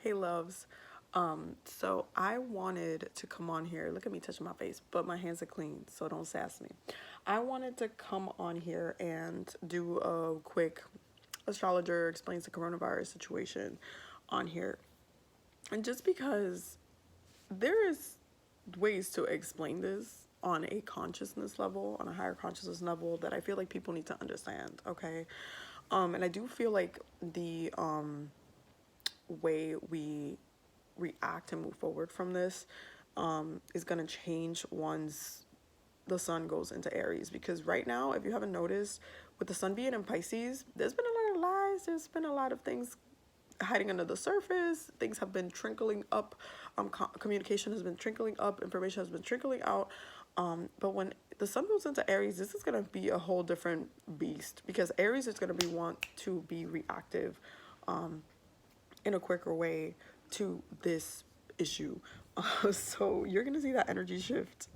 Hey loves. So I wanted to come on here. Look at me touching my face, but my hands are clean, so don't sass me. I wanted to come on here and do a quick astrologer explains the coronavirus situation on here. And just because there is ways to explain this on a consciousness level, on a higher consciousness level that I feel like people need to understand, okay? And I do feel like the way we react and move forward from this is going to change once the sun goes into Aries. Because right now, if you haven't noticed, with the sun being in Pisces, there's been a lot of lies, there's been a lot of things hiding under the surface, things have been trickling up, communication has been trickling up, information has been trickling out. But when the sun goes into Aries, this is going to be a whole different beast, because Aries is going to be want to be reactive in a quicker way to this issue. So you're gonna see that energy shift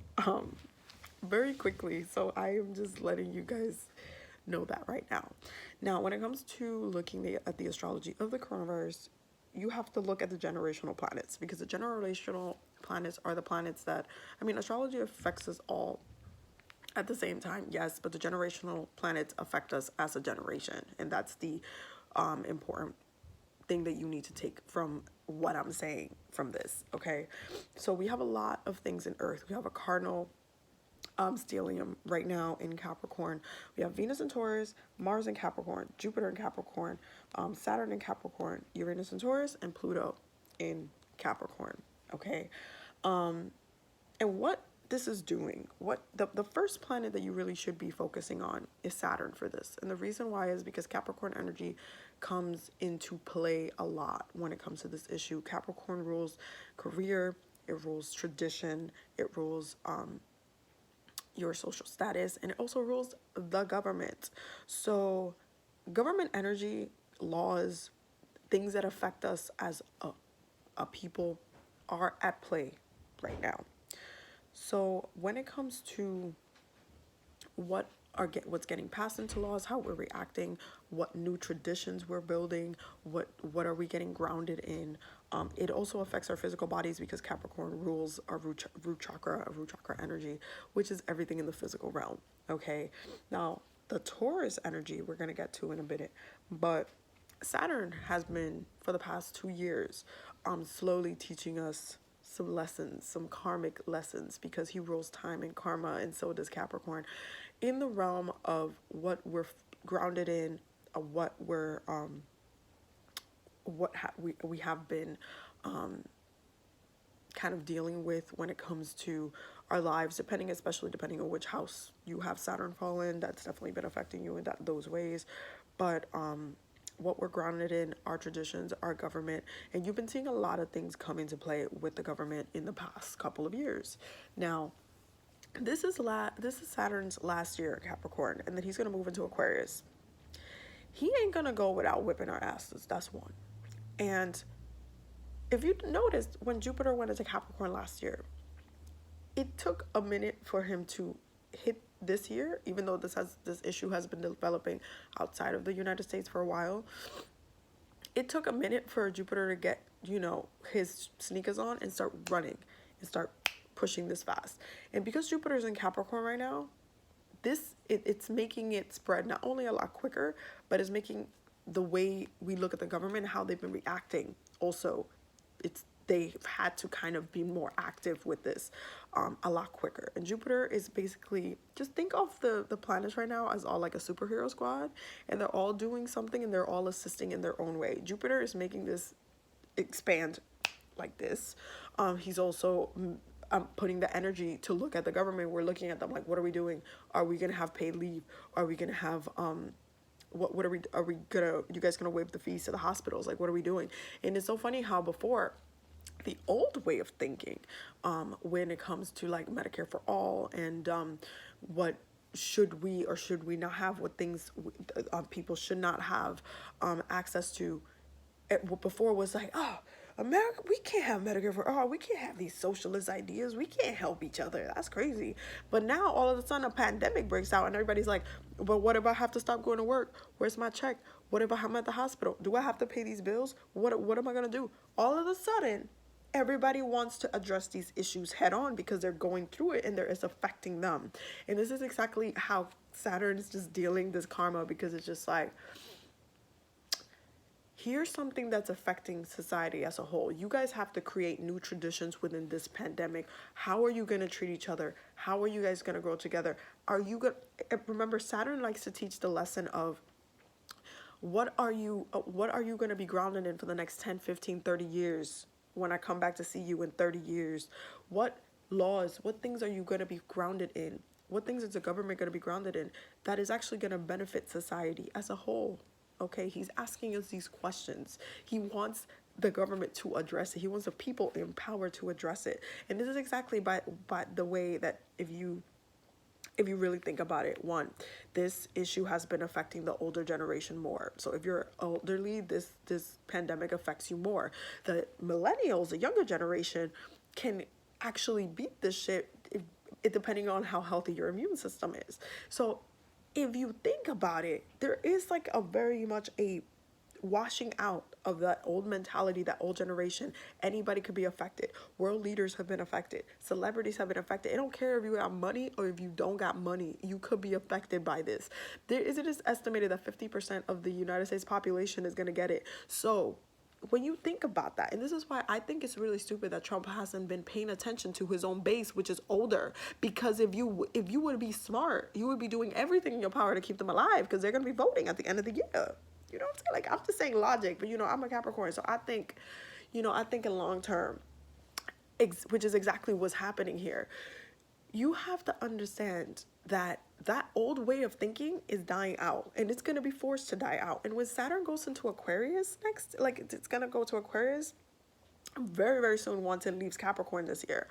very quickly. So I am just letting you guys know that right now. Now, when it comes to looking at the astrology of the coronavirus, you have to look at the generational planets, because the generational planets are the planets that, I mean, astrology affects us all at the same time, yes, but the generational planets affect us as a generation, and that's the important thing that you need to take from what I'm saying from this, okay? So we have a lot of things in Earth. We have a cardinal stellium right now in Capricorn. We have Venus in Taurus, Mars in Capricorn, Jupiter in Capricorn, Saturn in Capricorn, Uranus in Taurus, and Pluto in Capricorn, okay? And what this is doing, what the first planet that you really should be focusing on is Saturn for this. And the reason why is because Capricorn energy comes into play a lot when it comes to this issue. Capricorn rules career, it rules tradition, it rules your social status, and it also rules the government. So government energy, laws, things that affect us as a people are at play right now. So when it comes to what's getting passed into laws, how we're reacting, what new traditions we're building, what are we getting grounded in, it also affects our physical bodies, because Capricorn rules our root chakra energy, which is everything in the physical realm. Okay, now the Taurus energy we're going to get to in a minute, but Saturn has been, for the past 2 years, slowly teaching us some lessons, some karmic lessons, because he rules time and karma, and so does Capricorn, in the realm of what we're grounded in, what we're we have been kind of dealing with when it comes to our lives, especially depending on which house you have Saturn fall in. That's definitely been affecting you in those ways. But what we're grounded in, our traditions, our government, and you've been seeing a lot of things come into play with the government in the past couple of years. Now, this is Saturn's last year in Capricorn, and then he's gonna move into Aquarius. He ain't gonna go without whipping our asses. That's one. And if you noticed, when Jupiter went into Capricorn last year, it took a minute for him to hit this year, even though this issue has been developing outside of the United States for a while. It took a minute for Jupiter to get, his sneakers on and start running and start pushing this fast. And because Jupiter's in Capricorn right now, it's making it spread not only a lot quicker, but it's making the way we look at the government, how they've been reacting also, they've had to kind of be more active with this a lot quicker. And Jupiter is basically, just think of the planets right now as all like a superhero squad, and they're all doing something and they're all assisting in their own way. Jupiter is making this expand like this. He's also putting the energy to look at the government. We're looking at them like, what are we doing? Are we gonna have paid leave? Are we gonna have what are we gonna, you guys gonna waive the fees to the hospitals? Like, what are we doing? And it's so funny how before, the old way of thinking, when it comes to like Medicare for all, and what should we or should we not have, what things people should not have access to, before was like, oh, America, we can't have Medicare for all. We can't have these socialist ideas. We can't help each other. That's crazy. But now all of a sudden a pandemic breaks out and everybody's like, but what if I have to stop going to work? Where's my check? What if I'm at the hospital? Do I have to pay these bills? What am I gonna do? All of a sudden, everybody wants to address these issues head on because they're going through it and it's affecting them. And this is exactly how Saturn is just dealing this karma, because it's just like, here's something that's affecting society as a whole. You guys have to create new traditions within this pandemic. How are you going to treat each other? How are you guys going to grow together? Are you going to remember, Saturn likes to teach the lesson of what are you going to be grounded in for the next 10, 15, 30 years when I come back to see you in 30 years? What laws, what things are you going to be grounded in? What things is the government going to be grounded in that is actually going to benefit society as a whole? Okay, he's asking us these questions. He wants the government to address it. He wants the people in power to address it. And this is exactly by the way that if you really think about it, one, this issue has been affecting the older generation more. So if you're elderly, this pandemic affects you more. The millennials, the younger generation, can actually beat this shit depending on how healthy your immune system is. So if you think about it, there is like a very much a washing out of that old mentality, that old generation. Anybody could be affected. World leaders have been affected. Celebrities have been affected. I don't care if you got money or if you don't got money, you could be affected by this. It is estimated that 50% of the United States population is going to get it. So when you think about that, and this is why I think it's really stupid that Trump hasn't been paying attention to his own base, which is older, because if you would be smart, you would be doing everything in your power to keep them alive, because they're going to be voting at the end of the year. You know what I'm saying? Like, I'm just saying logic, but I'm a Capricorn, so I think, I think in long term, which is exactly what's happening here. You have to understand that old way of thinking is dying out, and it's going to be forced to die out. And when Saturn goes into Aquarius next, like it's going to go to Aquarius very, very soon once it leaves Capricorn this year,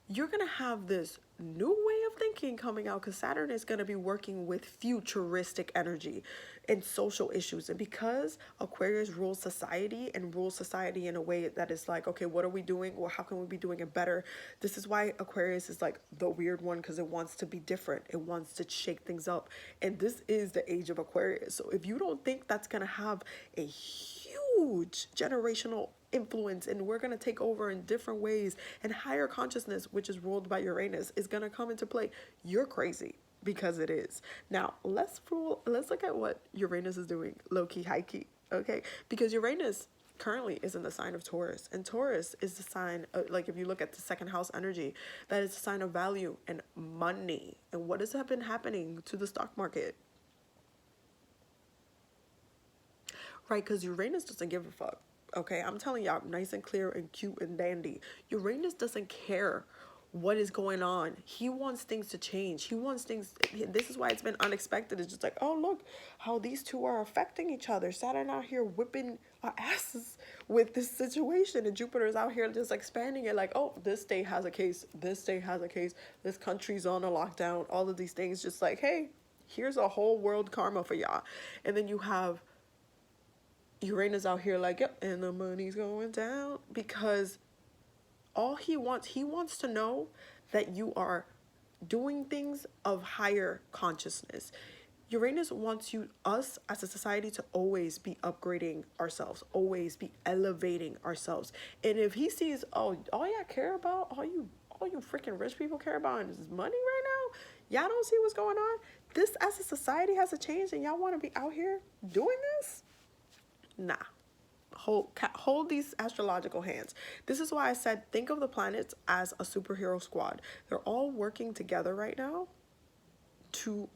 you're going to have this new way of thinking coming out, because Saturn is going to be working with futuristic energy and social issues. And because Aquarius rules society in a way that is like, okay, what are we doing? Or how can we be doing it better? This is why Aquarius is like the weird one, because it wants to be different. It wants to shake things up. And this is the age of Aquarius. So if you don't think that's going to have a huge generational influence, and we're going to take over in different ways, and higher consciousness, which is ruled by Uranus, is going to come into play, you're crazy, because it is. Now let's look at what Uranus is doing, low-key, high-key, okay? Because Uranus currently is in the sign of Taurus, and Taurus is the sign of, like, if you look at the second house energy, that is a sign of value and money. And what has been happening to the stock market? Right, because Uranus doesn't give a fuck. Okay, I'm telling y'all, nice and clear and cute and dandy. Uranus doesn't care what is going on. He wants things to change. He wants things. This is why it's been unexpected. It's just like, oh, look how these two are affecting each other. Saturn out here whipping our asses with this situation, and Jupiter is out here just expanding it. Like, oh, this state has a case. This state has a case. This country's on a lockdown. All of these things, just like, hey, here's a whole world karma for y'all. And then you have Uranus out here like, yep, and the money's going down, because all he wants to know that you are doing things of higher consciousness. Uranus wants us as a society to always be upgrading ourselves, always be elevating ourselves. And if he sees, oh, all y'all care about, all you freaking rich people care about is money right now, y'all don't see what's going on. This as a society has to change, and y'all want to be out here doing this? Nah. Hold these astrological hands. This is why I said, think of the planets as a superhero squad. They're all working together right now to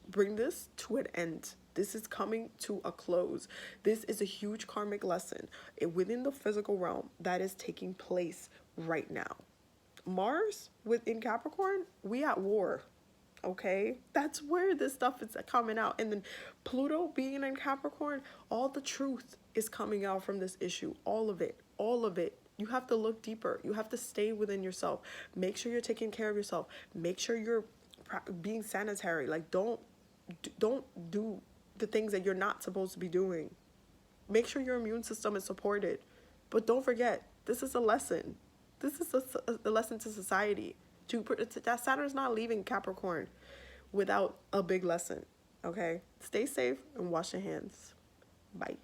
bring this to an end. This is coming to a close. This is a huge karmic lesson within the physical realm that is taking place right now. Mars within Capricorn, we at war. Okay, that's where this stuff is coming out. And then Pluto being in Capricorn, all the truth is coming out from this issue. All of it. You have to look deeper. You have to stay within yourself. Make sure you're taking care of yourself. Make sure you're being sanitary. Like, don't do the things that you're not supposed to be doing. Make sure your immune system is supported. But don't forget, this is a lesson. This is a lesson to society. That Saturn's not leaving Capricorn without a big lesson. Okay? Stay safe and wash your hands. Bye.